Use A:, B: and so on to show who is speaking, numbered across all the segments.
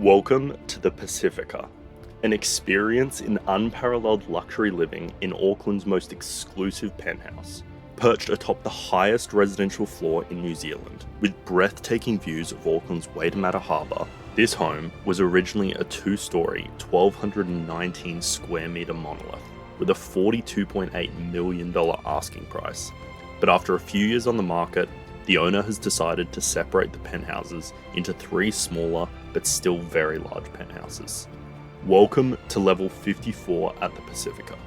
A: Welcome to the Pacifica, an experience in unparalleled luxury living in Auckland's most exclusive penthouse. Perched atop the highest residential floor in New Zealand, with breathtaking views of Auckland's Waitemata Harbour, this home was originally a two-storey, 1,219 square metre monolith, with a $42.8 million asking price. But after a few years on the market, the owner has decided to separate the penthouses into three smaller but still very large penthouses. Welcome to level 54 at the Pacifica,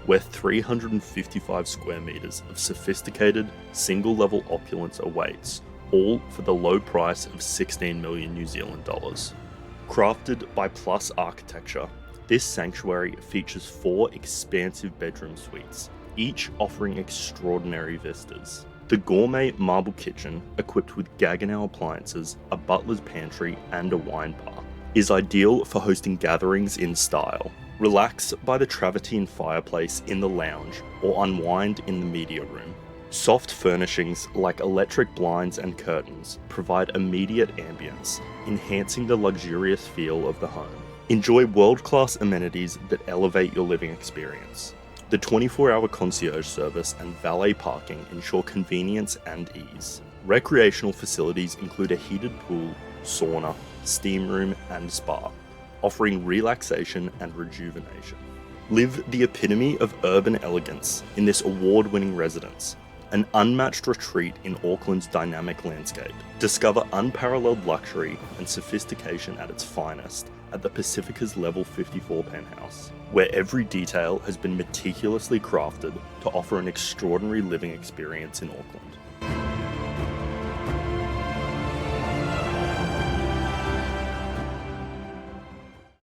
A: where 355 square metres of sophisticated single-level opulence awaits, all for the low price of 16 million New Zealand dollars. Crafted by Plus Architecture, this sanctuary features 4 expansive bedroom suites, each offering extraordinary vistas. The gourmet marble kitchen, equipped with Gaggenau appliances, a butler's pantry, and a wine bar, is ideal for hosting gatherings in style. Relax by the Travertine fireplace in the lounge, or unwind in the media room. Soft furnishings like electric blinds and curtains provide immediate ambience, enhancing the luxurious feel of the home. Enjoy world-class amenities that elevate your living experience. The 24-hour concierge service and valet parking ensure convenience and ease. Recreational facilities include a heated pool, sauna, steam room, and spa, offering relaxation and rejuvenation. Live the epitome of urban elegance in this award-winning residence, an unmatched retreat in Auckland's dynamic landscape. Discover unparalleled luxury and sophistication at its finest at the Pacifica's Level 54 penthouse, where every detail has been meticulously crafted to offer an extraordinary living experience in Auckland.